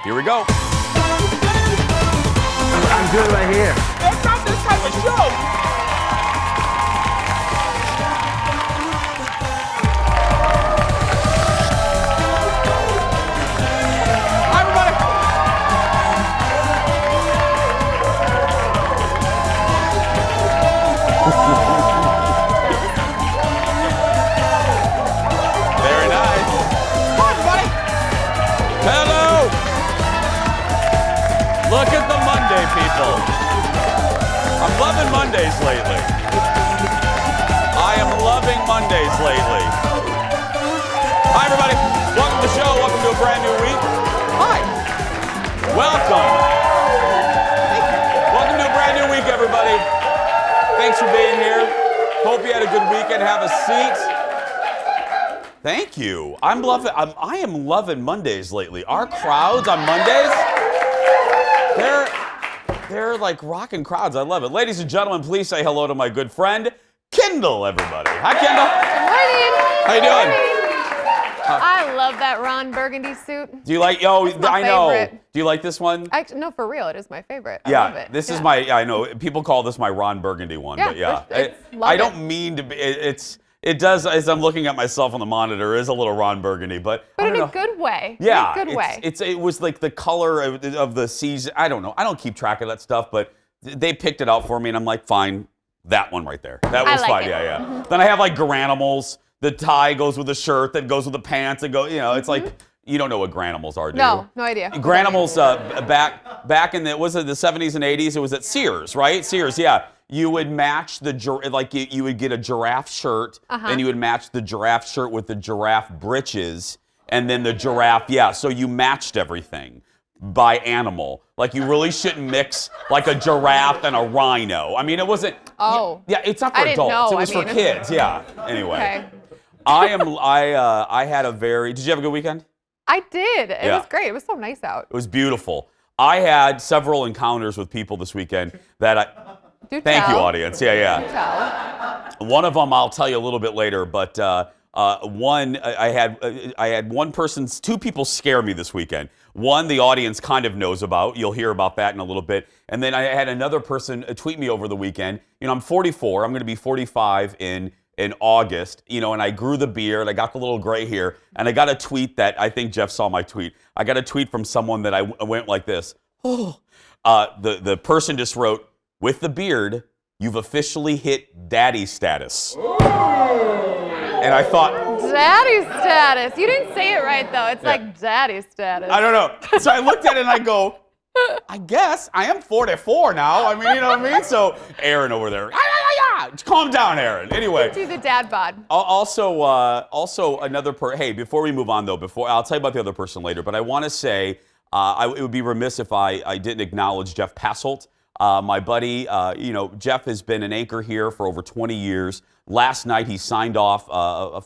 Here we go. I'm good right here. That's not this type of show. Hi, everybody. Very nice. Hi, everybody. Hello. Look at the Monday people. I'm loving Mondays lately. I am loving Mondays lately. Hi, everybody. Welcome to the show. Welcome to a brand new week. Hi. Welcome. Thank you. Welcome to a brand new week, everybody. Thanks for being here. Hope you had a good weekend. Have a seat. Thank you. I am loving Mondays lately. Our crowds on Mondays, they're like rocking crowds. I love it. Ladies and gentlemen, please say hello to my good friend, Kendall, everybody. Hi, Kendall. Good morning. How you doing? I love that Ron Burgundy suit. Do you like, my I know. favorite. Do you like this one? Actually, no, for real, it is my favorite. I Yeah, love it. this is I know, people call this my Ron Burgundy one, Yeah, but yeah. love I it. don't mean to be, it does, as I'm looking at myself on the monitor, is a little Ron Burgundy, but I But don't in know. a good way. Yeah, In a good way. it was like the color of the season. I don't know. I don't keep track of that stuff, but they picked it out for me, and I'm like, fine, that one right there. That was like fine. it. Yeah. Mm-hmm. Then I have like Garanimals. The tie goes with the shirt, that goes with the pants, and it's like you don't know what Garanimals are, do you? No idea. Garanimals back in the 70s and 80s. It was at Sears, right? Sears, yeah. You would match you would get a giraffe shirt, and you would match the giraffe shirt with the giraffe breeches, and then the giraffe, so you matched everything by animal. Like, you really shouldn't mix like a giraffe and a rhino. I mean, it wasn't. Oh. Yeah, it's not for I didn't adults. know. It was for kids. Yeah. Anyway. Okay. I had a did you have a good weekend? I did. It Yeah. was great. It was so nice out. It was beautiful. I had several encounters with people this weekend that thank you, audience. Yeah. One of them I'll tell you a little bit later, but I had two people scare me this weekend. One, the audience kind of knows about. You'll hear about that in a little bit. And then I had another person tweet me over the weekend. I'm 44. I'm going to be 45 in August, and I grew the beard, I got the little gray hair, and I got a tweet that I think Jeff saw my tweet. I got a tweet from someone that I went like this. Oh, the person just wrote, "With the beard, you've officially hit daddy status." And I thought, Daddy status. You didn't say it right, though. It's like daddy status. I don't know. So I looked at it and I go, I guess I am 44 now. I mean, you know what I mean? So Aaron over there, calm down, Aaron. Anyway. Do the dad bod. Also another hey, before we move on though, I'll tell you about the other person later, but I want to say it would be remiss if I didn't acknowledge Jeff Passolt. My buddy, Jeff has been an anchor here for over 20 years. Last night he signed off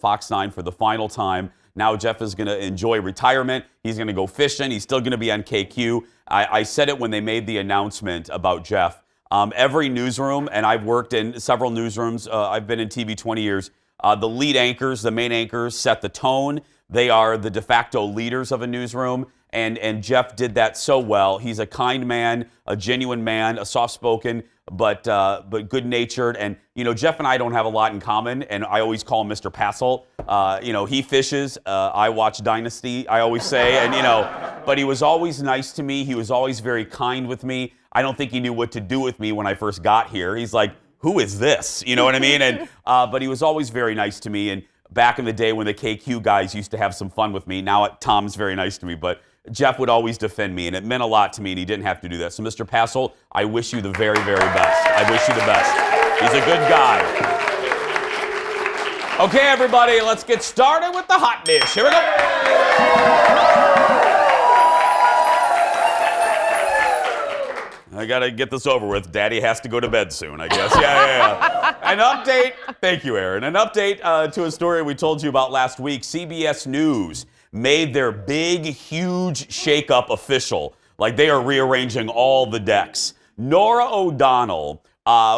Fox 9 for the final time. Now Jeff is going to enjoy retirement. He's going to go fishing. He's still going to be on KQ. I said it when they made the announcement about Jeff. Every newsroom, and I've worked in several newsrooms. I've been in TV 20 years. The lead anchors, the main anchors, set the tone. They are the de facto leaders of a newsroom. And Jeff did that so well. He's a kind man, a genuine man, a soft-spoken, but good-natured. And, Jeff and I don't have a lot in common, and I always call him Mr. Passolt. He fishes. I watch Dynasty, I always say. And, but he was always nice to me. He was always very kind with me. I don't think he knew what to do with me when I first got here. He's like, who is this? You know what I mean? And but he was always very nice to me. And back in the day when the KQ guys used to have some fun with me, now Tom's very nice to me, but Jeff would always defend me, and it meant a lot to me, and he didn't have to do that. So, Mr. Passolt, I wish you the very, very best. I wish you the best. He's a good guy. Okay, everybody, let's get started with the hot dish. Here we go. I got to get this over with. Daddy has to go to bed soon, I guess. Yeah. An update. Thank you, Aaron. An update to a story we told you about last week. CBS News made their big, huge shakeup official. Like, they are rearranging all the decks. Norah O'Donnell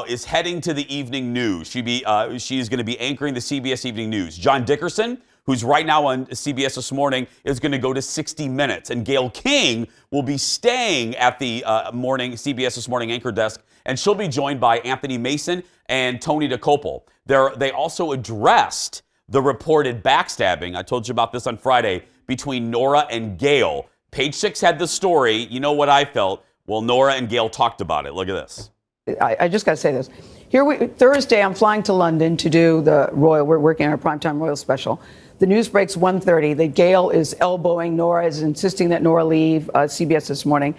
is heading to the evening news. She is going to be anchoring the CBS Evening News. John Dickerson, who's right now on CBS This Morning, is going to go to 60 Minutes. And Gayle King will be staying at the CBS This Morning anchor desk, and she'll be joined by Anthony Mason and Tony DeCopel. They also addressed the reported backstabbing, I told you about this on Friday, between Nora and Gayle. Page Six had the story. You know what I felt? Well, Nora and Gayle talked about it. Look at this. I just got to say this. Thursday, I'm flying to London to do the Royal. We're working on a primetime Royal special. The news breaks 1:30 that Gayle is elbowing Nora, is insisting that Nora leave CBS This Morning.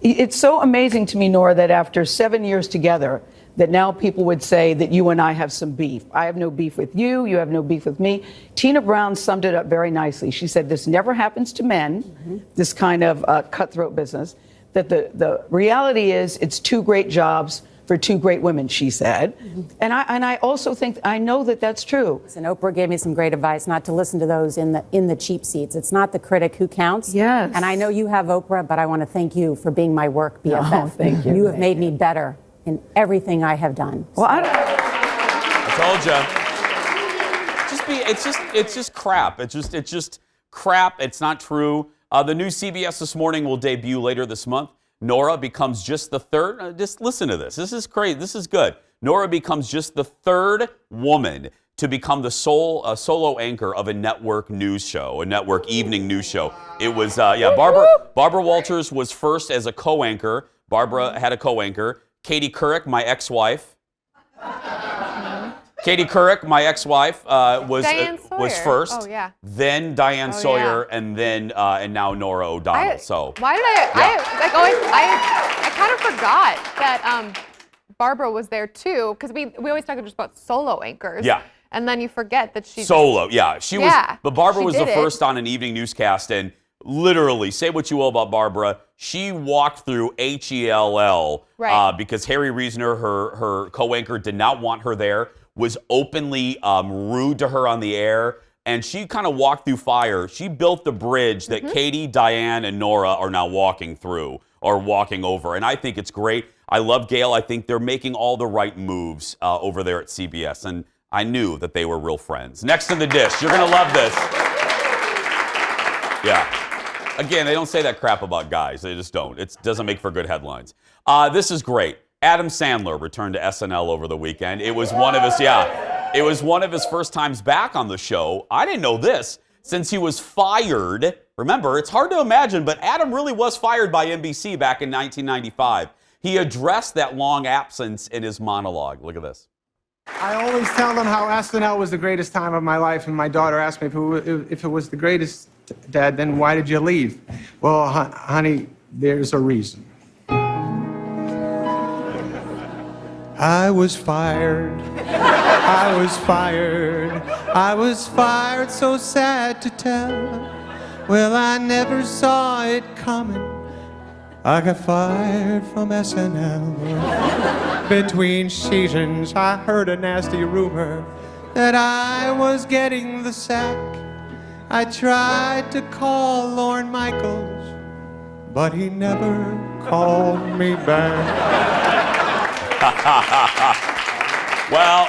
It's so amazing to me, Nora, that after 7 years together, that now people would say that you and I have some beef. I have no beef with you. You have no beef with me. Tina Brown summed it up very nicely. She said, this never happens to men, this kind of cutthroat business, that the reality is it's two great jobs for two great women, she said. And I also think, I know that that's true. And Oprah gave me some great advice not to listen to those in the cheap seats. It's not the critic who counts. Yes. And I know you have Oprah, but I want to thank you for being my work BFF. Oh, thank you. You have made me better in everything I have done. Well, I told you. It's just crap. It's just crap. It's not true. The new CBS This Morning will debut later this month. Nora becomes just the third. Just listen to this. This is great. This is good. Nora becomes just the third woman to become the solo anchor of a network news show, a network evening news show. It was, Barbara Walters was first as a co-anchor. Barbara had a co-anchor. Katie Couric, my ex-wife. Katie Couric, my ex-wife, was first. Oh, yeah. Then Diane Sawyer, and then and now Nora O'Donnell. Why did I kind of forgot that Barbara was there too, because we always talk just about solo anchors. Yeah. And then you forget that she solo. Yeah, she was. But Barbara was the did first on an evening newscast, and literally, say what you will about Barbara, she walked through HELL because Harry Reasoner, her co-anchor, did not want her there, was openly rude to her on the air, and she kind of walked through fire. She built the bridge that Katie, Diane, and Nora are now walking through or walking over, and I think it's great. I love Gayle. I think they're making all the right moves over there at CBS, and I knew that they were real friends. Next in the dish, you're going to love this. Yeah. Again, they don't say that crap about guys. They just don't. It doesn't make for good headlines. This is great. Adam Sandler returned to SNL over the weekend. It was one of his first times back on the show. I didn't know this. Since he was fired, remember, it's hard to imagine, but Adam really was fired by NBC back in 1995. He addressed that long absence in his monologue. Look at this. I always tell them how SNL was the greatest time of my life, and my daughter asked me if it was the greatest, Dad, then why did you leave? Well, honey, there's a reason. I was fired. I was fired. I was fired, so sad to tell. Well, I never saw it coming. I got fired from SNL. Between seasons, I heard a nasty rumor that I was getting the sack. I tried to call Lorne Michaels, but he never called me back. Well,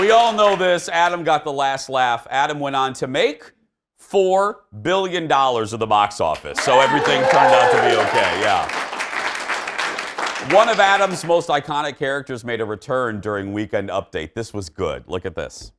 we all know this. Adam got the last laugh. Adam went on to make $4 billion at the box office. So everything turned out to be okay, yeah. One of Adam's most iconic characters made a return during Weekend Update. This was good. Look at this.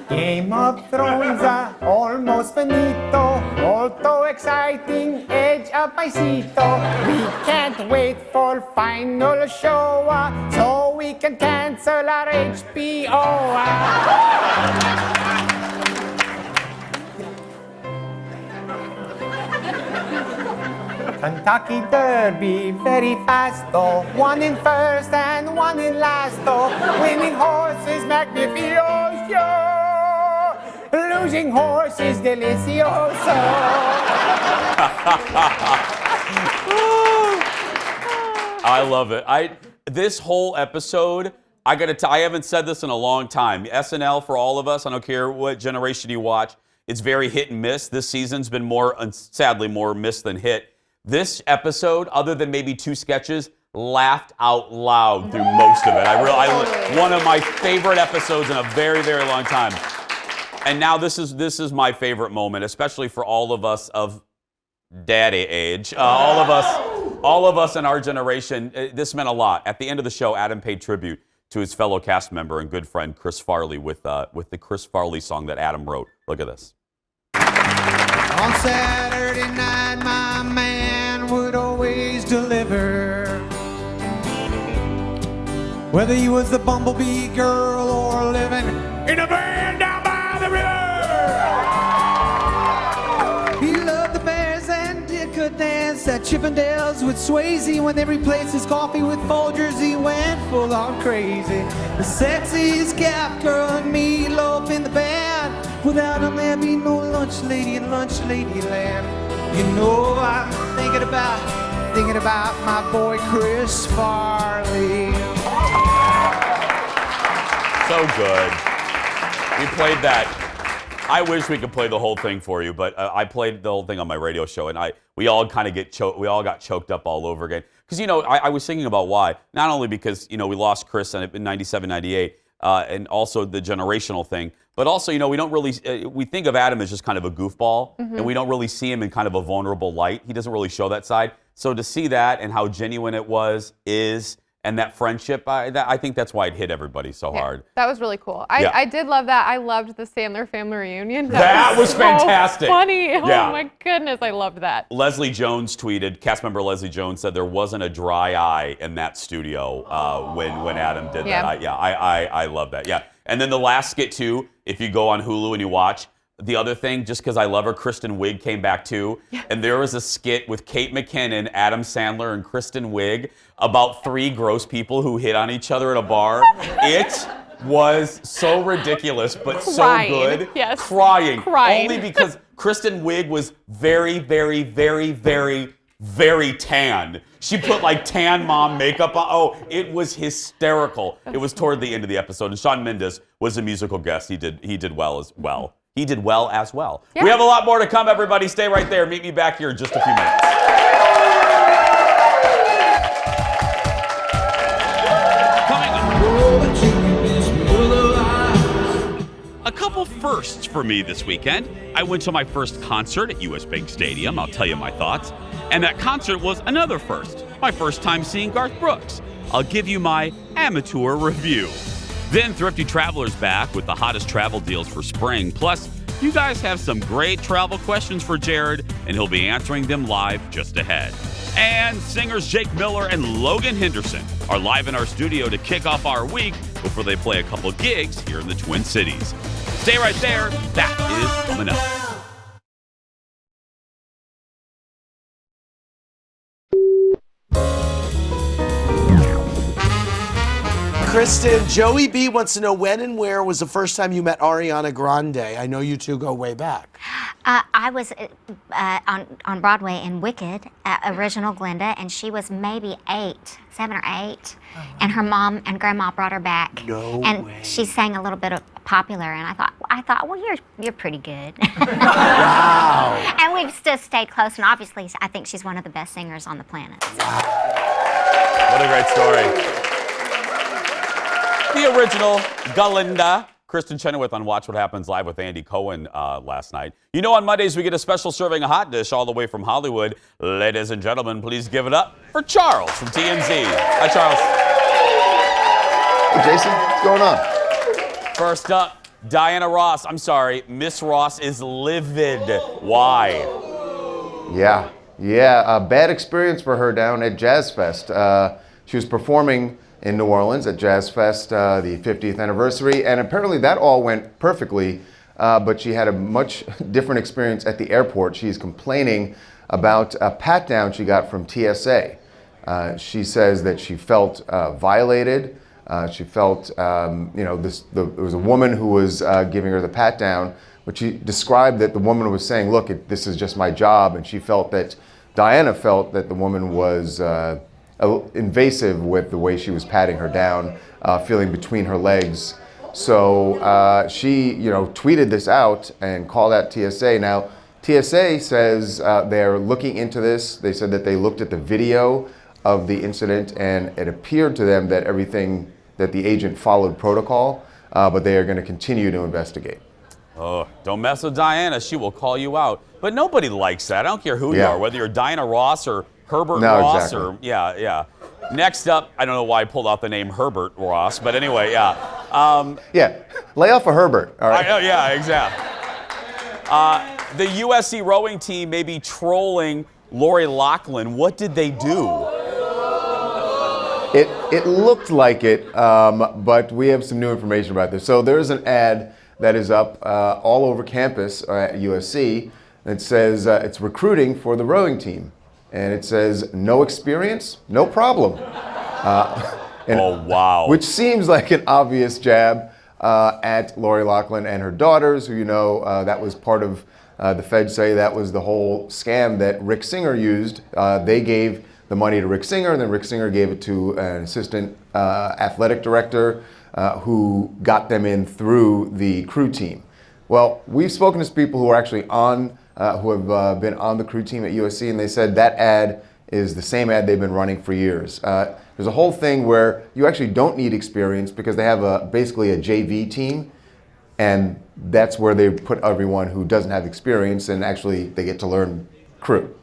Game of Thrones, almost finito. Molto exciting, edge of my seato. We can't wait for final show, so we can cancel our HBO. Kentucky Derby, very fast, oh. One in first and one in last, oh. Winning horses, magnificioso. Losing horses, delicioso. I love it. This whole episode, I haven't said this in a long time. SNL, for all of us, I don't care what generation you watch, it's very hit and miss. This season's been sadly more miss than hit. This episode, other than maybe two sketches, laughed out loud through most of it. One of my favorite episodes in a very, very long time. And now this is my favorite moment, especially for all of us of daddy age. All of us in our generation. This meant a lot. At the end of the show, Adam paid tribute to his fellow cast member and good friend Chris Farley with the Chris Farley song that Adam wrote. Look at this. On Saturday night, my man would always deliver. Whether he was the bumblebee girl or living in a van down by the river. He loved the Bears and did good dance at Chippendales with Swayze. When they replaced his coffee with Folgers, he went full on crazy. The sexiest Gap girl and Meatloaf in the band. Without him, there'd be no lunch lady in lunch lady land. You know, I'm thinking about my boy Chris Farley. So good. We played that. I wish we could play the whole thing for you, but I played the whole thing on my radio show, and we all kind of got choked up all over again. Because, I was thinking about why. Not only because, we lost Chris in 97, 98, and also the generational thing, but also, we don't really, we think of Adam as just kind of a goofball, and we don't really see him in kind of a vulnerable light. He doesn't really show that side. So to see that and how genuine it is, and that friendship, I think that's why it hit everybody so hard. That was really cool. I did love that. I loved the Sandler family reunion. That was fantastic. So funny. Yeah. Oh my goodness, I loved that. Leslie Jones tweeted, cast member Leslie Jones said there wasn't a dry eye in that studio when Adam did that. I love that. Yeah. And then the last skit too, if you go on Hulu and you watch, the other thing, just because I love her, Kristen Wiig came back too. Yeah. And there was a skit with Kate McKinnon, Adam Sandler, and Kristen Wiig about 3 gross people who hit on each other at a bar. It was so ridiculous, but so good. Yes. Crying. Only because Kristen Wiig was very, very, very, very, very tan. She put like tan mom makeup on. Oh, it was hysterical. It was toward the end of the episode. And Shawn Mendes was a musical guest. He did well as well. He did well as well. Yeah. We have a lot more to come, everybody. Stay right there. Meet me back here in just a few minutes. Coming up. A couple firsts for me this weekend. I went to my first concert at US Bank Stadium. I'll tell you my thoughts. And that concert was another first. My first time seeing Garth Brooks. I'll give you my amateur review. Then Thrifty Traveler's back with the hottest travel deals for spring. Plus, you guys have some great travel questions for Jared, and he'll be answering them live just ahead. And singers Jake Miller and Logan Henderson are live in our studio to kick off our week before they play a couple gigs here in the Twin Cities. Stay right there. That is coming up. Kristen, Joey B wants to know when and where was the first time you met Ariana Grande? I know you two go way back. I was on Broadway in Wicked, original Glinda, and she was maybe 7 or 8, and her mom and grandma brought her back. No and way. She sang a little bit of popular, and I thought, well, you're pretty good. Wow. And we've still stayed close, and obviously, I think she's one of the best singers on the planet. Wow. What a great story. The original Galinda. Kristen Chenoweth on Watch What Happens Live with Andy Cohen last night. On Mondays we get a special serving of hot dish all the way from Hollywood. Ladies and gentlemen, please give it up for Charles from TMZ. Hi, Charles. Hey, Jason. What's going on? First up, Diana Ross. I'm sorry, Miss Ross is livid. Why? Yeah, a bad experience for her down at Jazz Fest. She was performing in New Orleans at Jazz Fest, the 50th anniversary, and apparently that all went perfectly, but she had a much different experience at the airport. She's complaining about a pat-down she got from TSA. She says that she felt violated. She felt, there was a woman who was giving her the pat-down, but she described that the woman was saying, look, this is just my job, and Diana felt that the woman was invasive with the way she was patting her down, feeling between her legs. So she, tweeted this out and called out TSA. Now, TSA says they're looking into this. They said that they looked at the video of the incident, and it appeared to them that that the agent followed protocol, but they are going to continue to investigate. Oh, don't mess with Diana. She will call you out. But nobody likes that. I don't care who you are, whether you're Diana Ross or Herbert Ross. Exactly. Or yeah. Next up, I don't know why I pulled out the name Herbert Ross, but anyway, lay off of Herbert. All right. Yeah, exactly. The USC rowing team may be trolling Lori Loughlin. What did they do? It looked like it, but we have some new information about this. So there's an ad that is up all over campus at USC that says it's recruiting for the rowing team. And it says, no experience, no problem. Oh, wow. Which seems like an obvious jab at Lori Loughlin and her daughters, who, that was part of the feds say that was the whole scam that Rick Singer used. They gave the money to Rick Singer, and then Rick Singer gave it to an assistant athletic director who got them in through the crew team. Well, we've spoken to people who are actually who have been on the crew team at USC, and they said that ad is the same ad they've been running for years. There's a whole thing where you actually don't need experience because they have basically a JV team, and that's where they put everyone who doesn't have experience, and actually they get to learn crew.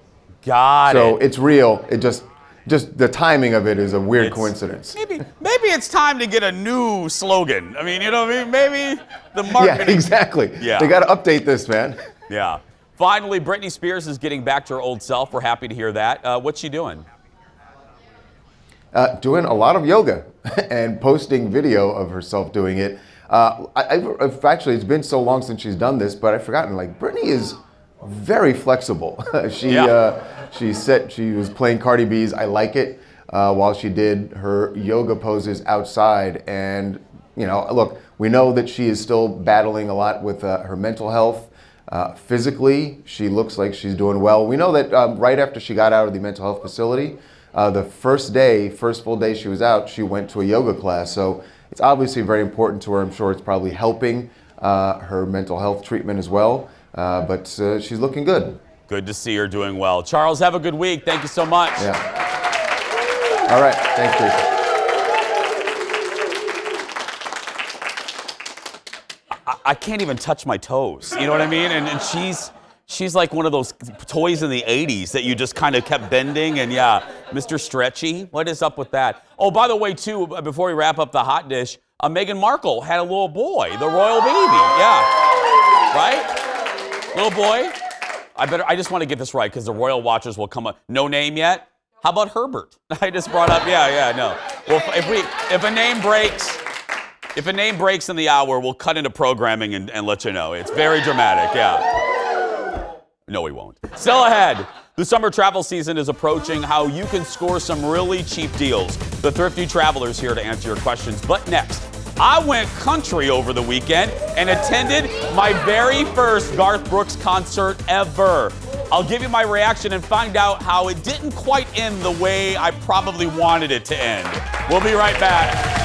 Got it. So it's real. It just the timing of it is a weird coincidence. Maybe it's time to get a new slogan. I mean, you know what I mean? Maybe the marketing. Yeah, exactly. Yeah. They got to update this, man. Yeah. Finally, Britney Spears is getting back to her old self. We're happy to hear that. What's she doing? Doing a lot of yoga and posting video of herself doing it. Actually, it's been so long since she's done this, but I've forgotten. Like, Britney is very flexible. She said she was playing Cardi B's "I Like It" while she did her yoga poses outside. And look, we know that she is still battling a lot with her mental health. Physically, she looks like she's doing well. We know that right after she got out of the mental health facility, the first full day she was out, she went to a yoga class. So it's obviously very important to her. I'm sure it's probably helping her mental health treatment as well. But she's looking good. Good to see her doing well. Charles, have a good week. Thank you so much. Yeah. All right. Thanks, Jason. I can't even touch my toes. You know what I mean? And she's like one of those toys in the 80s that you just kind of kept bending. And yeah, Mr. Stretchy. What is up with that? Oh, by the way, too, before we wrap up the hot dish, Meghan Markle had a little boy, the royal baby. Yeah. Right? Little boy. I just want to get this right because the royal watchers will come up. No name yet? How about Herbert? I just brought up, no. Well, if a name breaks in the hour, we'll cut into programming and let you know. It's very dramatic, yeah. No, we won't. Still ahead, the summer travel season is approaching. How you can score some really cheap deals. The Thrifty Traveler is here to answer your questions. But next, I went country over the weekend and attended my very first Garth Brooks concert ever. I'll give you my reaction and find out how it didn't quite end the way I probably wanted it to end. We'll be right back.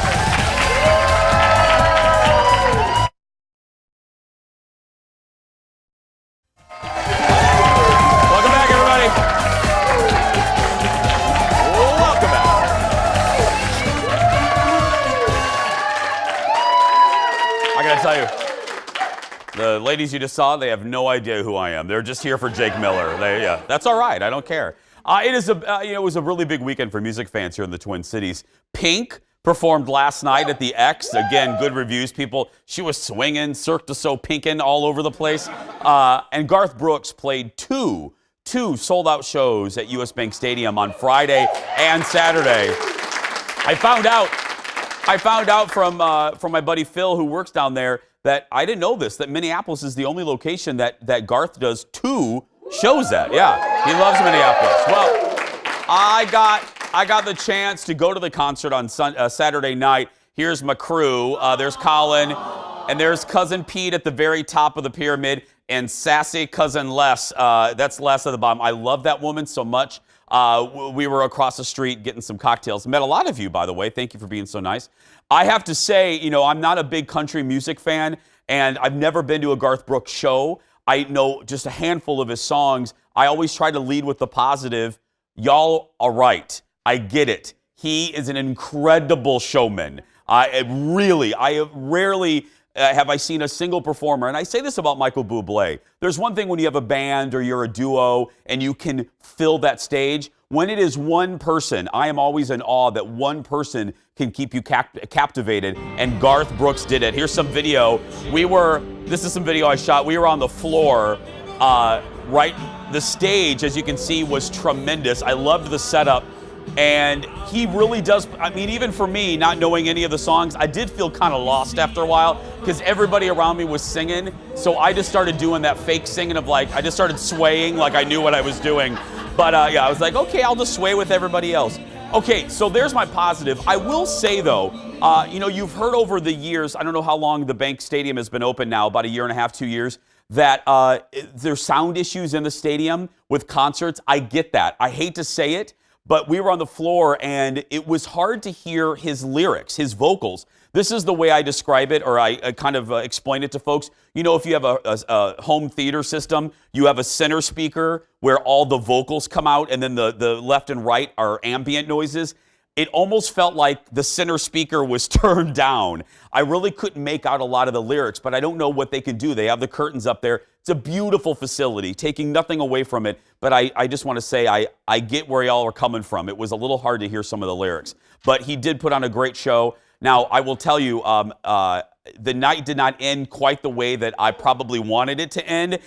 Tell you, the ladies you just saw, they have no idea who I am. They're just here for Jake Miller. That's all right. I don't care. It was a really big weekend for music fans here in the Twin Cities. Pink performed last night at the X. Again, good reviews. She was swinging, Cirque du Soleil pinking all over the place. And Garth Brooks played two sold-out shows at US Bank Stadium on Friday and Saturday. I found out from my buddy Phil, who works down there, that I didn't know this, that Minneapolis is the only location that Garth does 2 shows at. Yeah, he loves Minneapolis. Well, I got the chance to go to the concert on Saturday night. Here's my crew. There's Colin, and there's Cousin Pete at the very top of the pyramid, and sassy Cousin Les. That's Les at the bottom. I love that woman so much. We were across the street getting some cocktails. Met a lot of you, by the way. Thank you for being so nice. I have to say, I'm not a big country music fan, and I've never been to a Garth Brooks show. I know just a handful of his songs. I always try to lead with the positive. Y'all are right. I get it. He is an incredible showman. I rarely have I seen a single performer, and I say this about Michael Bublé. There's one thing when you have a band or you're a duo and you can fill that stage. When it is one person, I am always in awe that one person can keep you captivated, and Garth Brooks did it. Here's some video. This is some video I shot. We were on the floor, the stage, as you can see, was tremendous. I loved the setup. And he really does, I mean, even for me, not knowing any of the songs, I did feel kind of lost after a while because everybody around me was singing. So I just started doing that fake singing of I just started swaying like I knew what I was doing. But I was like, okay, I'll just sway with everybody else. Okay, so there's my positive. I will say, though, you've heard over the years, I don't know how long the Bank Stadium has been open now, about a year and a half, 2 years, that there's sound issues in the stadium with concerts. I get that. I hate to say it. But we were on the floor, and it was hard to hear his lyrics, his vocals. This is the way I describe it, or I kind of explain it to folks. You know, if you have a home theater system, you have a center speaker where all the vocals come out, and then the left and right are ambient noises. It almost felt like the center speaker was turned down. I really couldn't make out a lot of the lyrics, but I don't know what they can do. They have the curtains up there. It's a beautiful facility, taking nothing away from it. But I just want to say I get where y'all are coming from. It was a little hard to hear some of the lyrics. But he did put on a great show. Now, I will tell you, the night did not end quite the way that I probably wanted it to end.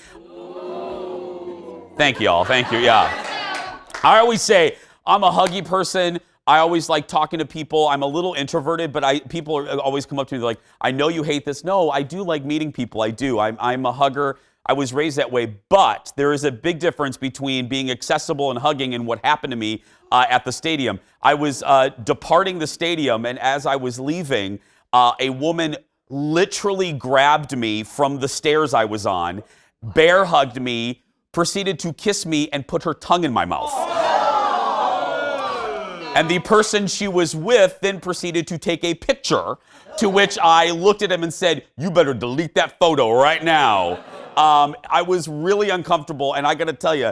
Thank y'all. Thank you. Yeah. I always say I'm a huggy person. I always like talking to people. I'm a little introverted, but people always come up to me like, I know you hate this. No, I do like meeting people. I do. I'm a hugger. I was raised that way. But there is a big difference between being accessible and hugging and what happened to me at the stadium. I was departing the stadium, and as I was leaving, a woman literally grabbed me from the stairs I was on, bear hugged me, proceeded to kiss me, and put her tongue in my mouth. And the person she was with then proceeded to take a picture, to which I looked at him and said, "You better delete that photo right now." I was really uncomfortable, and I got to tell you,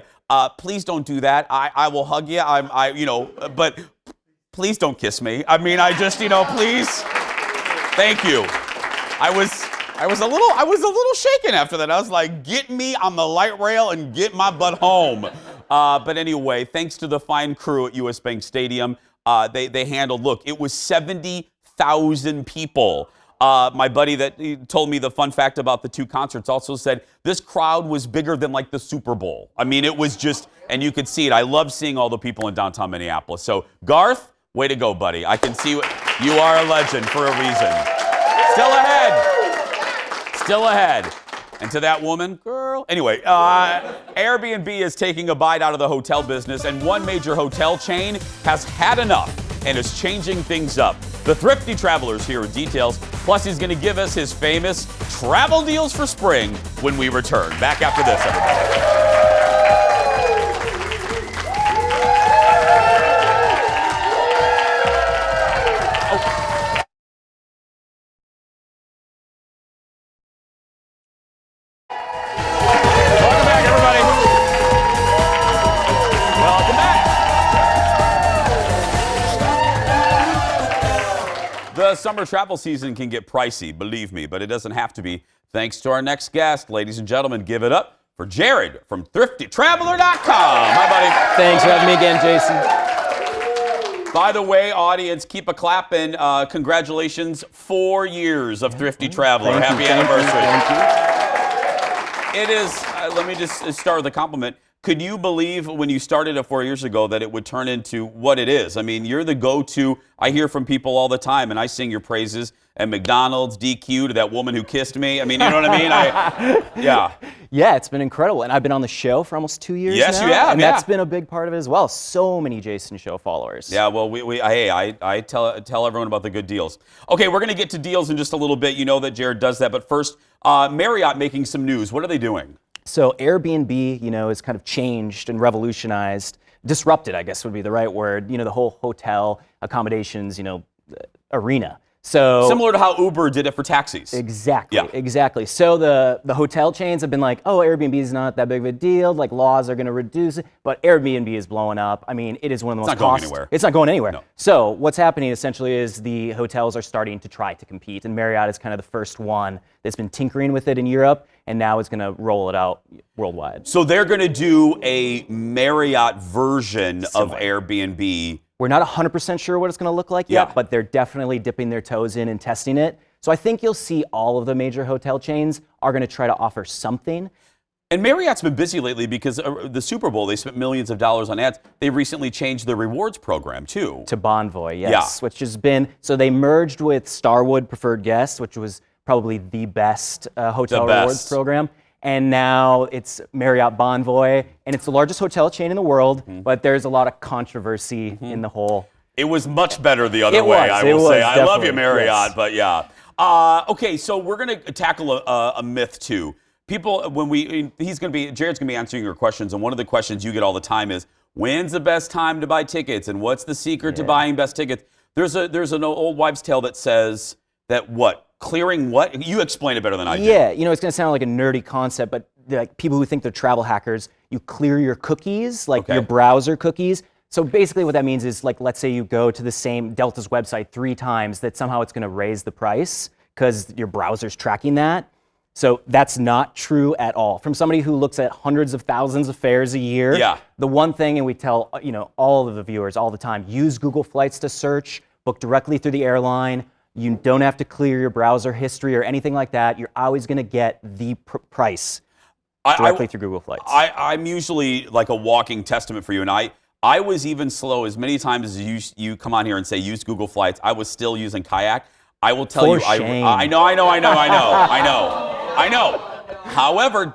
please don't do that. I will hug you. But please don't kiss me. I mean, please. Thank you. I was a little shaken after that. I was like, get me on the light rail and get my butt home. But anyway, thanks to the fine crew at US Bank Stadium, they handled, look, it was 70,000 people. My buddy that told me the fun fact about the two concerts also said this crowd was bigger than like the Super Bowl. I mean, it was just, and you could see it. I love seeing all the people in downtown Minneapolis. So Garth, way to go, buddy. I can see you are a legend for a reason. Still ahead. Still ahead. And to that woman, girl. Anyway, Airbnb is taking a bite out of the hotel business, and one major hotel chain has had enough and is changing things up. The Thrifty Traveler is here with details. Plus, he's going to give us his famous travel deals for spring when we return. Back after this, everybody. The summer travel season can get pricey, believe me, but it doesn't have to be. Thanks to our next guest, ladies and gentlemen, give it up for Jared from ThriftyTraveler.com. Hi, buddy. Thanks for having me again, Jason. By the way, audience, keep a clapping. Congratulations, 4 years of Thrifty Traveler. Happy anniversary. Thank you. It is, let me just start with a compliment. Could you believe when you started it 4 years ago that it would turn into what it is? I mean, you're the go-to. I hear from people all the time, and I sing your praises at McDonald's, DQ, to that woman who kissed me. I mean, you know what I mean? Yeah. Yeah, it's been incredible. And I've been on the show for almost 2 years now. Yes, you have, and yeah. that's been a big part of it as well. So many Jason Show followers. Yeah, well, I tell everyone about the good deals. Okay, we're going to get to deals in just a little bit. You know that Jared does that. But first, Marriott making some news. What are they doing? So Airbnb, is kind of changed and revolutionized, disrupted, I guess would be the right word, the whole hotel accommodations, arena. So similar to how Uber did it for taxis. Exactly. Yeah. Exactly. So the hotel chains have been like, oh, Airbnb is not that big of a deal. Like laws are going to reduce it, but Airbnb is blowing up. I mean, it is one of the most It's not going anywhere. It's not going anywhere. No. So what's happening essentially is the hotels are starting to try to compete, and Marriott is kind of the first one that's been tinkering with it in Europe, and now it's going to roll it out worldwide. So they're going to do a Marriott version of Airbnb. We're not 100% sure what it's going to look like yet, but they're definitely dipping their toes in and testing it. So I think you'll see all of the major hotel chains are going to try to offer something. And Marriott's been busy lately because the Super Bowl, they spent millions of dollars on ads. They recently changed their rewards program, too. To Bonvoy, yes. Which has been, so they merged with Starwood Preferred Guest, which was probably the best hotel rewards program. And now it's Marriott Bonvoy, and it's the largest hotel chain in the world, but there's a lot of controversy in the whole. It was much better the other way, I will say. I love you, Marriott, but yeah. Okay, so we're going to tackle a myth, too. People, Jared's going to be answering your questions, and one of the questions you get all the time is, when's the best time to buy tickets, and what's the secret to buying best tickets? There's an old wives' tale that says that what? Clearing what? You explain it better than I do. Yeah, you know, it's going to sound like a nerdy concept, but like people who think they're travel hackers, you clear your cookies, like your browser cookies. So basically what that means is, like, let's say you go to the same Delta's website 3 times, that somehow it's going to raise the price because your browser's tracking that. So that's not true at all. From somebody who looks at hundreds of thousands of fares a year, the one thing, and we tell all of the viewers all the time, use Google Flights to search, book directly through the airline. You don't have to clear your browser history or anything like that. You're always going to get the price directly through Google Flights. I'm usually like a walking testament for you, and I was even slow as many times as you come on here and say use Google Flights. I was still using Kayak. I will tell you. I know. However, ...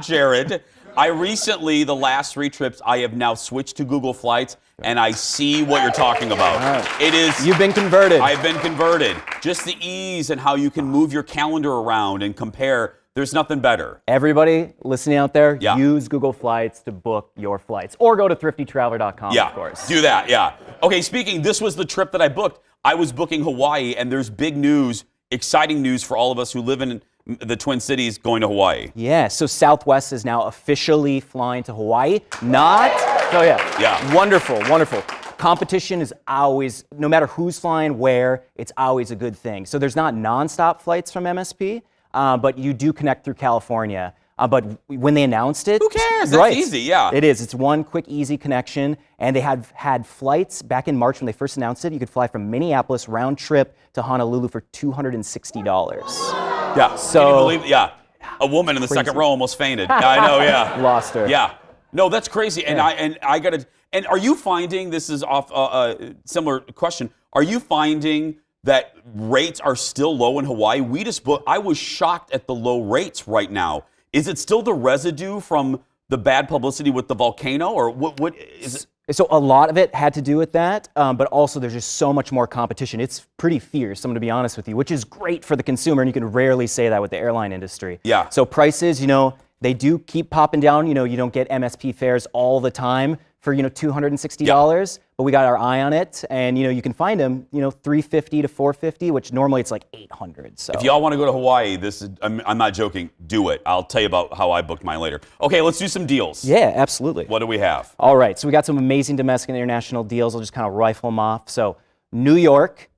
Jared, I recently, the last 3 trips, I have now switched to Google Flights, and I see what you're talking about. Right. It is. You've been converted. I've been converted. Just the ease and how you can move your calendar around and compare. There's nothing better. Everybody listening out there, use Google Flights to book your flights. Or go to thriftytraveler.com, of course. Do that, Okay, this was the trip that I booked. I was booking Hawaii, and there's big news, exciting news for all of us who live in the Twin Cities going to Hawaii. Yeah, so Southwest is now officially flying to Hawaii. Wonderful, wonderful. Competition is always, no matter who's flying where, it's always a good thing. So there's not nonstop flights from MSP, but you do connect through California. But when they announced it, who cares? That's easy, It is. It's one quick, easy connection. And they had flights back in March when they first announced it. You could fly from Minneapolis round trip to Honolulu for $260. Yeah. So, can you believe? Yeah. A woman in the second row almost fainted. I know. Yeah. Lost her. Yeah. No, that's crazy. And I got to. And are you finding, this is off a similar question, are you finding that rates are still low in Hawaii? We just booked. I was shocked at the low rates right now. Is it still the residue from the bad publicity with the volcano, or what is it? So a lot of it had to do with that, but also there's just so much more competition. It's pretty fierce, I'm going to be honest with you, which is great for the consumer, and you can rarely say that with the airline industry. Yeah. So prices, they do keep popping down. You don't get MSP fares all the time for, $260, but we got our eye on it, and, you can find them, $350 to $450, which normally it's like $800. So if y'all want to go to Hawaii, I'm not joking, do it. I'll tell you about how I booked mine later. Okay, let's do some deals. Yeah, absolutely. What do we have? All right, so we got some amazing domestic and international deals. I'll just kind of rifle them off. So New York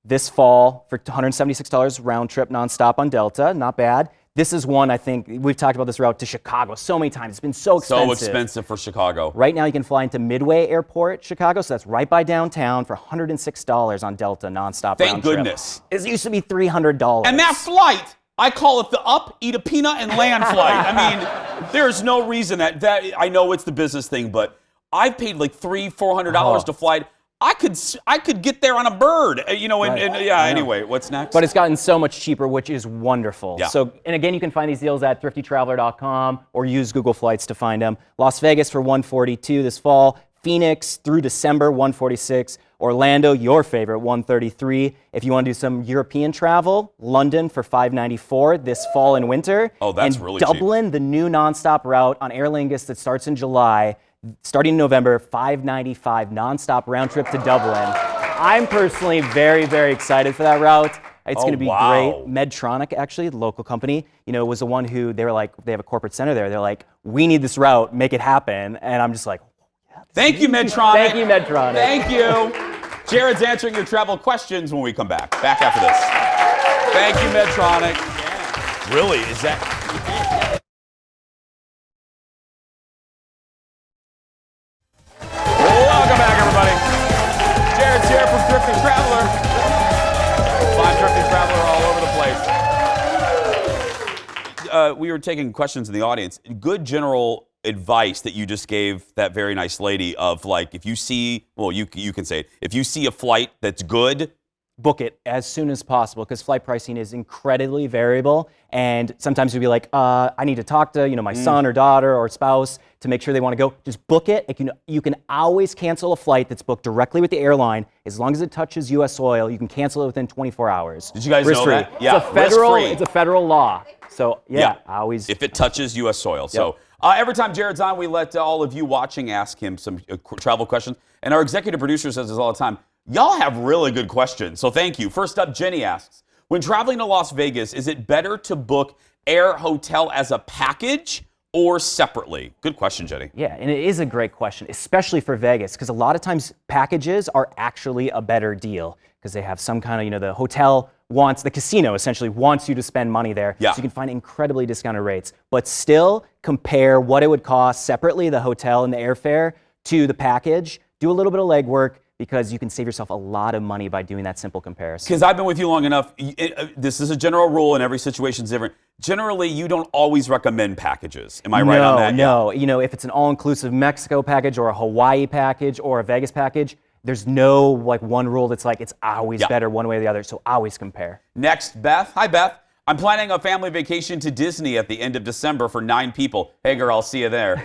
this fall for $176 round trip nonstop on Delta, not bad. This is one, I think, we've talked about this route to Chicago so many times. It's been so expensive. So expensive for Chicago. Right now you can fly into Midway Airport, Chicago, so that's right by downtown for $106 on Delta nonstop Thank round trip. goodness. It used to be $300. And that flight, I call it the up, eat a peanut, and land flight. I mean, there's no reason that I know it's the business thing, but I've paid like $300-400 to fly. I could get there on a bird, anyway, what's next? But it's gotten so much cheaper, which is wonderful. Yeah. So, and again, you can find these deals at thriftytraveler.com or use Google Flights to find them. Las Vegas for $142 this fall. Phoenix through December, $146. Orlando, your favorite, $133. If you want to do some European travel, London for $594 this fall and winter. Oh, that's and really cheap. Dublin, the new nonstop route on Aer Lingus that starts in July. Starting in November, $595 nonstop round trip to Dublin. I'm personally very, very excited for that route. It's going to be wow. great. Medtronic, actually, the local company, was the one who, they were like, they have a corporate center there. They're like, we need this route, make it happen. And I'm just like, thank you, Medtronic. Thank you, Medtronic. Thank you. Jared's answering your travel questions when we come back. Back after this. Thank you, Medtronic. Really? Is that... Welcome back, everybody. Jared's here from Thrifty Traveler. Find Thrifty Traveler all over the place. We were taking questions in the audience. Good general advice that you just gave that very nice lady of, like, if you see, well, you can say it. If you see a flight that's good, book it as soon as possible, because flight pricing is incredibly variable, and sometimes you'll be like, I need to talk to my son or daughter or spouse to make sure they want to go. Just book it. You can always cancel a flight that's booked directly with the airline. As long as it touches U.S. soil, you can cancel it within 24 hours. Did you guys know that? Yeah, it's a federal law. So I always. If it touches U.S. soil. Yep. So every time Jared's on, we let all of you watching ask him some travel questions, and our executive producer says this all the time. Y'all have really good questions, so thank you. First up, Jenny asks, when traveling to Las Vegas, is it better to book air hotel as a package or separately? Good question, Jenny. Yeah, and it is a great question, especially for Vegas, because a lot of times packages are actually a better deal because they have some kind of, the hotel wants, the casino essentially wants you to spend money there. Yeah. So you can find incredibly discounted rates, but still compare what it would cost separately, the hotel and the airfare, to the package. Do a little bit of legwork, because you can save yourself a lot of money by doing that simple comparison. Because I've been with you long enough, this is a general rule and every situation is different. Generally, you don't always recommend packages. Am I right on that? No, if it's an all-inclusive Mexico package or a Hawaii package or a Vegas package, there's no one rule that's like it's always better one way or the other, so always compare. Next, Beth. Hi, Beth. I'm planning a family vacation to Disney at the end of December for 9 people. Hey, girl, I'll see you there.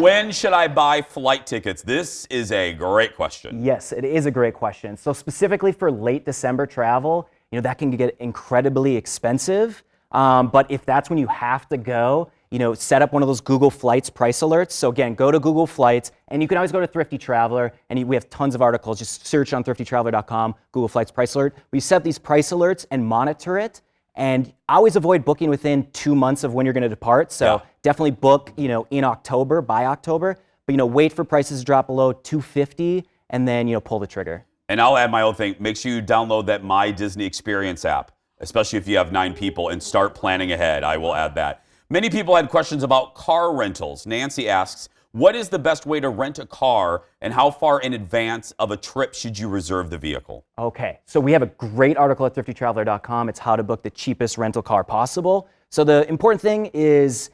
When should I buy flight tickets? This is a great question. Yes, it is a great question. So specifically for late December travel, that can get incredibly expensive. But if that's when you have to go, set up one of those Google Flights price alerts. So again, go to Google Flights, and you can always go to Thrifty Traveler, and we have tons of articles. Just search on thriftytraveler.com, Google Flights price alert. We set these price alerts and monitor it. And always avoid booking within 2 months of when you're going to depart. So definitely book, in October, by October. But, wait for prices to drop below $250 and then, pull the trigger. And I'll add my own thing. Make sure you download that My Disney Experience app, especially if you have 9 people, and start planning ahead. I will add that. Many people had questions about car rentals. Nancy asks, what is the best way to rent a car, and how far in advance of a trip should you reserve the vehicle? Okay, so we have a great article at thriftytraveler.com. It's how to book the cheapest rental car possible. So the important thing is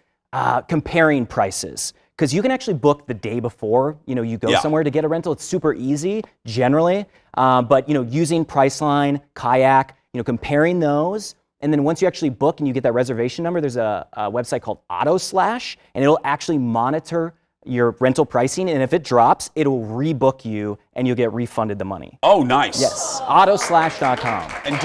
comparing prices, because you can actually book the day before you go somewhere to get a rental. It's super easy generally, but using Priceline, Kayak, comparing those. And then once you actually book and you get that reservation number, there's a website called AutoSlash, and it'll actually monitor your rental pricing, and if it drops, it'll rebook you and you'll get refunded the money. Oh, nice. Yes, autoslash.com. And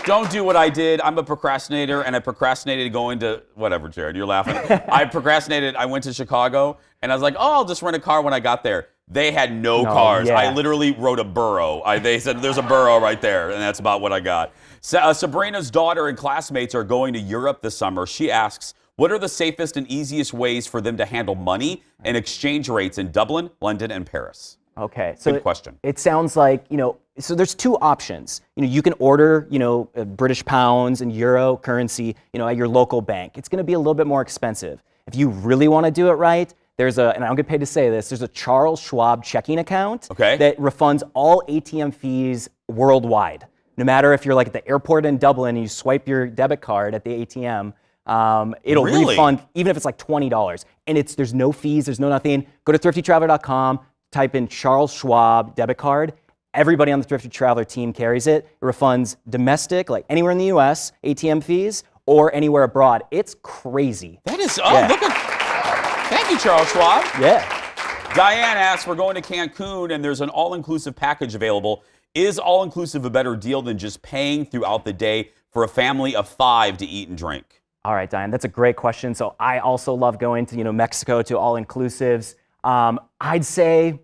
don't do what I did. I'm a procrastinator, and I procrastinated going to, whatever, Jared, you're laughing. I procrastinated. I went to Chicago, and I was like, I'll just rent a car when I got there. They had no cars. Yeah. I literally wrote a borough. They said, there's a borough right there, and that's about what I got. Sabrina's daughter and classmates are going to Europe this summer. She asks, what are the safest and easiest ways for them to handle money and exchange rates in Dublin, London, and Paris? Okay, so good question. It sounds like, so there's 2 options. You can order, British pounds and euro currency, at your local bank. It's going to be a little bit more expensive. If you really want to do it right, and I don't get paid to say this, there's a Charles Schwab checking account that refunds all ATM fees worldwide. No matter if you're like at the airport in Dublin and you swipe your debit card at the ATM, it'll refund even if it's like $20. And there's no fees, there's no nothing. Go to thriftytraveler.com, type in Charles Schwab debit card. Everybody on the Thrifty Traveler team carries it. It refunds domestic, like anywhere in the US, ATM fees, or anywhere abroad. It's crazy. That is, look at, thank you, Charles Schwab. Yeah. Diane asks, we're going to Cancun and there's an all-inclusive package available. Is all-inclusive a better deal than just paying throughout the day for a family of 5 to eat and drink? All right, Diane, that's a great question. So I also love going to, Mexico to all-inclusives. I'd say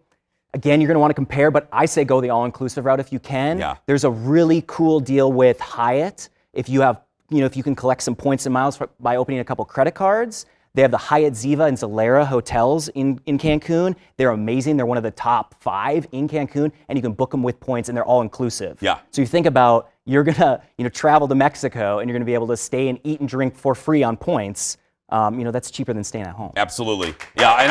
Again, you're going to want to compare, but I say go the all-inclusive route if you can. Yeah. There's a really cool deal with Hyatt. If you have, if you can collect some points and miles by opening a couple credit cards. They have the Hyatt Ziva and Zalera hotels in Cancun. They're amazing. They're one of the top 5 in Cancun, and you can book them with points, and they're all inclusive. Yeah. So you think about you're gonna travel to Mexico, and you're gonna be able to stay and eat and drink for free on points. That's cheaper than staying at home. Absolutely. Yeah, and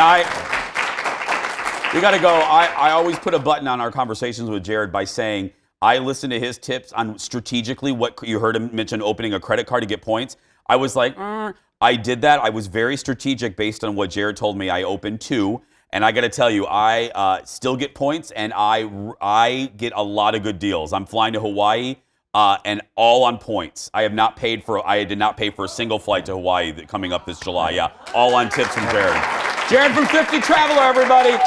we got to go. I always put a button on our conversations with Jared by saying I listen to his tips on strategically what you heard him mention opening a credit card to get points. I was like, I did that. I was very strategic based on what Jared told me. I opened 2, and I got to tell you, I still get points, and I get a lot of good deals. I'm flying to Hawaii, and all on points. I did not pay for a single flight to Hawaii coming up this July. Yeah, all on tips from Jared. Jared from Thrifty Traveler, everybody.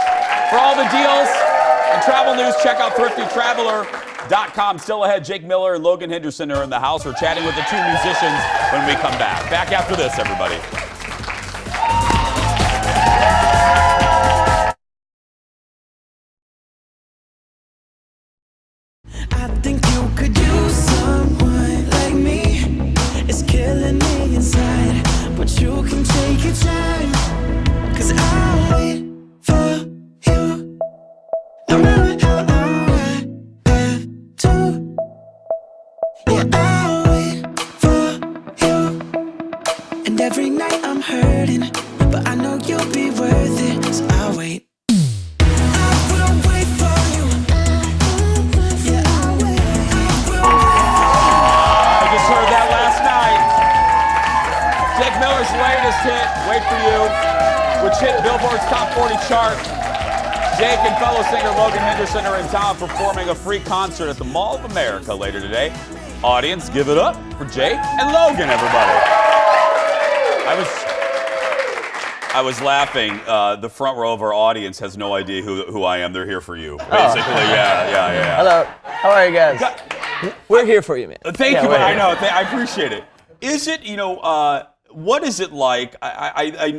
For all the deals and travel news, check out thriftytraveler.com. Still ahead, Jake Miller and Logan Henderson are in the house. We're chatting with the 2 musicians when we come back. Back after this, everybody. I think you could use someone like me. It's killing me inside, but you can take your time. 'Cause I'll wait for you, no matter how long I have to. Yeah, I'll wait for you. And every night I'm hurting, but I know you'll be worth it. So I'll wait. I will wait for you. Yeah, I'll wait. I will wait. I just heard that last night. Jake Miller's latest hit, Wait For You, which hit Billboard's top 40 chart. Jake and fellow singer Logan Henderson are in town performing a free concert at the Mall of America later today. Audience, give it up for Jake and Logan, everybody. I was laughing. The front row of our audience has no idea who I am. They're here for you. Basically, yeah. Hello. How are you guys? We're here for you, man. Thank you. I know. I appreciate it. Is it, what is it like?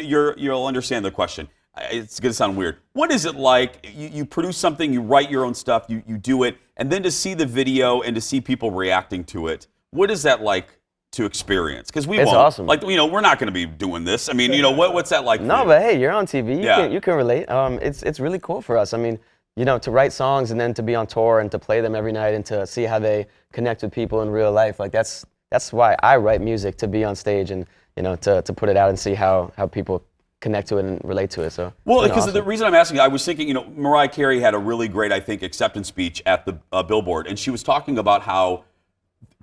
You'll understand the question. It's going to sound weird. What is it like? You produce something, you write your own stuff, you do it, and then to see the video and to see people reacting to it. What is that like to experience? Because it's awesome. Like, we're not going to be doing this. I mean, what's that like? No, but hey, you're on TV. You can relate. It's really cool for us. I mean, to write songs and then to be on tour and to play them every night and to see how they connect with people in real life. Like that's why I write music, to be on stage and to put it out and see how people connect to it and relate to it. So because awesome. The reason I'm asking, I was thinking, Mariah Carey had a really great, I think, acceptance speech at the Billboard, and she was talking about how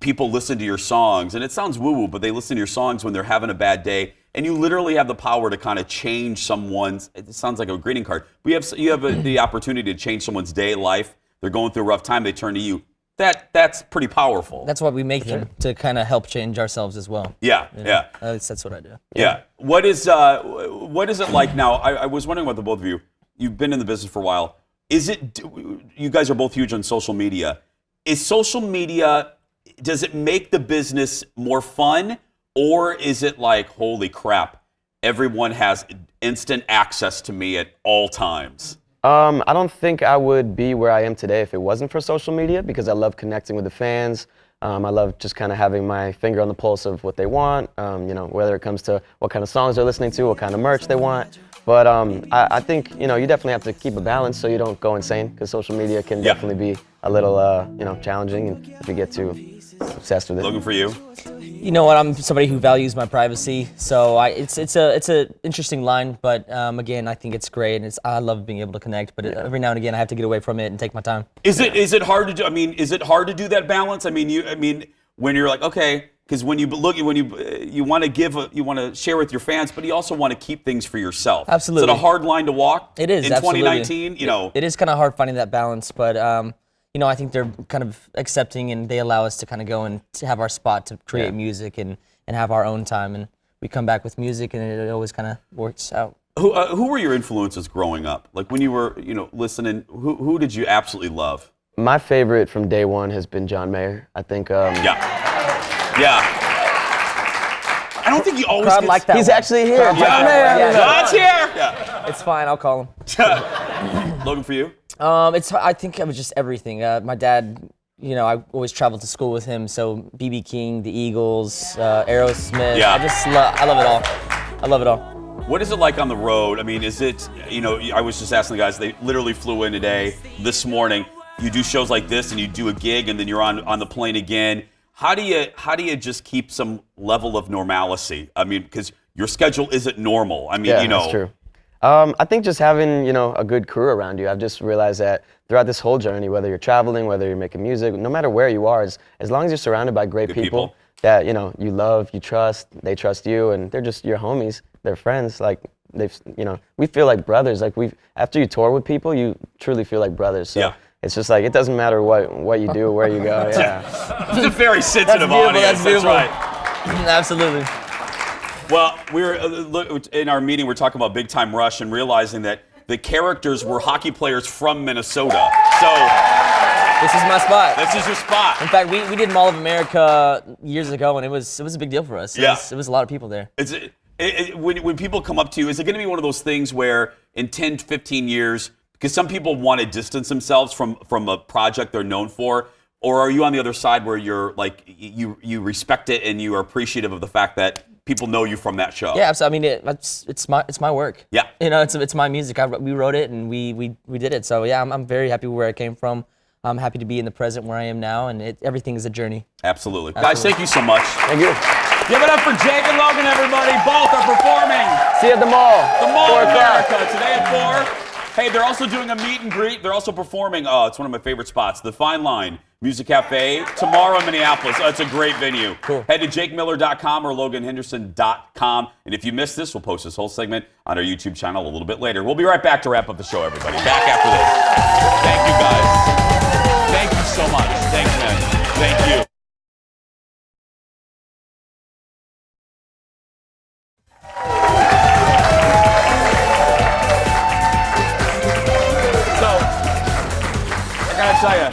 people listen to your songs, and it sounds woo-woo, but they listen to your songs when they're having a bad day, and you literally have the power to kind of change someone's. It sounds like a greeting card, but you have the opportunity to change someone's day, life. They're going through a rough time. They turn to you. That's pretty powerful. That's why we make them, to kind of help change ourselves as well. Yeah. That's what I do. Yeah. What is it like now? I was wondering about the both of you. You've been in the business for a while. You guys are both huge on social media. Is social media, does it make the business more fun, or is it like, holy crap, everyone has instant access to me at all times? I don't think I would be where I am today if it wasn't for social media, because I love connecting with the fans. I love just kind of having my finger on the pulse of what they want, whether it comes to what kind of songs they're listening to, what kind of merch they want. But I think, you definitely have to keep a balance so you don't go insane, because social media can definitely be a little, challenging if you get too obsessed with it. Looking for you? You know what? I'm somebody who values my privacy, so it's a interesting line. But again, I think it's great, and I love being able to connect. But every now and again, I have to get away from it and take my time. Is it hard to do? I mean, is it hard to do that balance? I mean, when you're like, okay, because when you want to share with your fans, but you also want to keep things for yourself. Absolutely. Is it a hard line to walk? It is in absolutely. 2019. It is kind of hard finding that balance, but I think they're kind of accepting, and they allow us to kind of go and to have our spot to create music and have our own time, and we come back with music, and it always kind of works out. Who were your influences growing up? Like when you were listening, who did you absolutely love? My favorite from day one has been John Mayer. I think. I don't think he always Crowd gets... like that. He's actually here. John's here. Yeah. It's fine. I'll call him. Logan, for you? I think it was just everything. My dad, you know, I always traveled to school with him, so B.B. King, the Eagles, Aerosmith. Yeah. I love it all. I love it all. What is it like on the road? I mean, is it, you know, I was just asking the guys, they literally flew in today, this morning. You do shows like this and you do a gig and then you're on the plane again. How do you just keep some level of normalcy? I mean, because your schedule isn't normal. I mean, Yeah, you know. that's true. I think just having, you know, a good crew around you. I've just realized that throughout this whole journey, whether you're traveling, whether you're making music, no matter where you are, as long as you're surrounded by great people that, you know, you love, you trust, they trust you, and they're just your homies, they're friends. Like, you know, we feel like brothers. Like, after you tour with people, you truly feel like brothers. So it's just like, it doesn't matter what you do, where you go. Yeah. It's a very sensitive audience. That's right. Absolutely. Well, in our meeting, we're talking about Big Time Rush and realizing that the characters were hockey players from Minnesota. So this is my spot. This is your spot. In fact, we did Mall of America years ago, and it was a big deal for us. It was a lot of people there. When people come up to you, is it going to be one of those things where in 10, 15 years, because some people want to distance themselves from a project they're known for, or are you on the other side where you're like, you respect it and you are appreciative of the fact that people know you from that show? Yeah, so I mean, it's my work. Yeah. You know, it's my music. We wrote it and we did it. So yeah, I'm very happy where I came from. I'm happy to be in the present where I am now, and everything is a journey. Absolutely. Guys, thank you so much. Thank you. Give it up for Jake and Logan, everybody. Both are performing. See you at the mall. The Mall of 4 o'clock. America, today at 4. Hey, they're also doing a meet and greet. They're also performing, it's one of my favorite spots, the Fine Line Music Cafe, tomorrow in Minneapolis. It's a great venue. Cool. Head to jakemiller.com or loganhenderson.com. And if you missed this, we'll post this whole segment on our YouTube channel a little bit later. We'll be right back to wrap up the show, everybody. Back after this. Thank you, guys. Thank you so much. Thanks, man. Thank you. I tell you,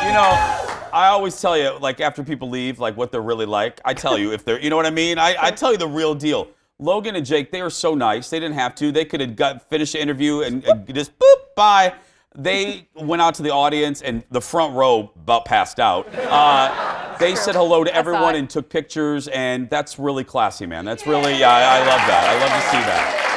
you know, I always tell you, like, after people leave, like, what they're really like. I tell you if they're, you know what I mean? I tell you the real deal. Logan and Jake, they are so nice. They didn't have to. They could have finished the interview and just, boop, bye. They went out to the audience, and the front row about passed out. They said hello to everyone and took pictures, and that's really classy, man. That's really, I love that. I love to see that.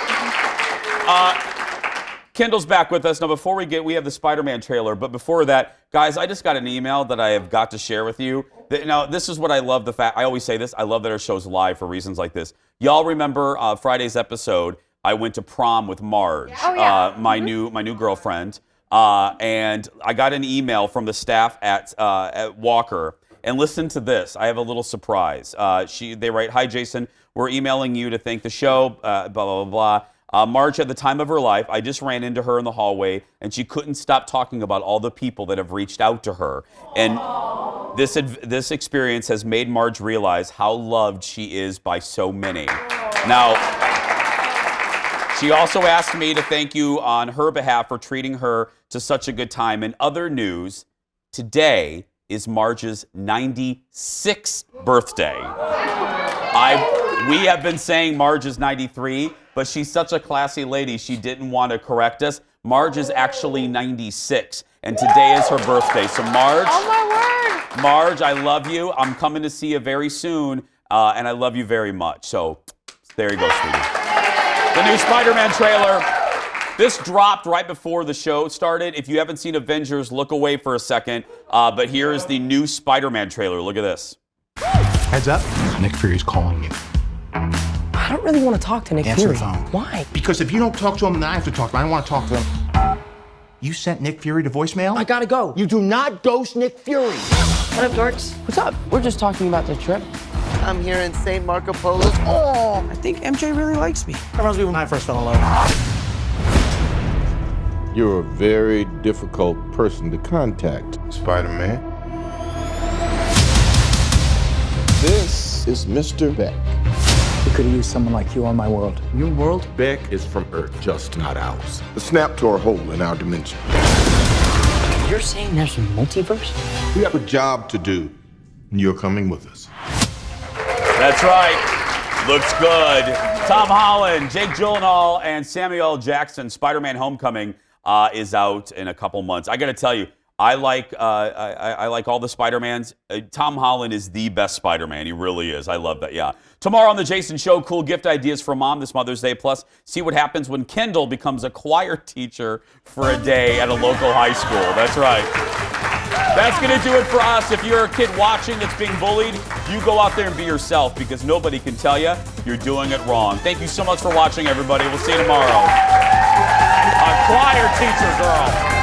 Kendall's back with us. Now, before we have the Spider-Man trailer, but before that, guys, I just got an email that I have got to share with you. Now, this is what I love, the fact, I always say this, I love that our show's live for reasons like this. Y'all remember Friday's episode, I went to prom with Marge, my new girlfriend, and I got an email from the staff at Walker, and listen to this, I have a little surprise. They write, "Hi, Jason, we're emailing you to thank the show, blah, blah, blah, blah. Marge had the time of her life. I just ran into her in the hallway, and she couldn't stop talking about all the people that have reached out to her. And this experience has made Marge realize how loved she is by so many." Now, she also asked me to thank you on her behalf for treating her to such a good time. In other news, today is Marge's 96th birthday. We have been saying Marge is 93, but she's such a classy lady, she didn't want to correct us. Marge is actually 96, and today is her birthday. So Marge, oh my word, Marge, I love you. I'm coming to see you very soon, and I love you very much. So there you go, sweetie. The new Spider-Man trailer. This dropped right before the show started. If you haven't seen Avengers, look away for a second. But here is the new Spider-Man trailer. Look at this. Heads up, Nick Fury's calling you. I don't really want to talk to Nick Answer Fury. the phone. Why? Because if you don't talk to him, then I have to talk to him. I don't want to talk to him. You sent Nick Fury to voicemail? I gotta go. You do not ghost Nick Fury. What up, dorks? What's up? We're just talking about the trip. I'm here in St. Marco Polo. Oh, I think MJ really likes me. That reminds me when I first fell in love. You're a very difficult person to contact, Spider-Man. This is Mr. Beck. We could have used someone like you on my world. Your world? Beck is from Earth, just not ours. The snap tore a hole in our dimension. You're saying there's a multiverse? We have a job to do, and you're coming with us. That's right. Looks good. Tom Holland, Jake Gyllenhaal, and Samuel L. Jackson. Spider-Man: Homecoming is out in a couple months. I got to tell you, I like all the Spider-Mans. Tom Holland is the best Spider-Man. He really is. I love that. Yeah. Tomorrow on the Jason Show, cool gift ideas for mom this Mother's Day. Plus, see what happens when Kendall becomes a choir teacher for a day at a local high school. That's right. That's going to do it for us. If you're a kid watching that's being bullied, you go out there and be yourself, because nobody can tell you you're doing it wrong. Thank you so much for watching, everybody. We'll see you tomorrow. A choir teacher, girl.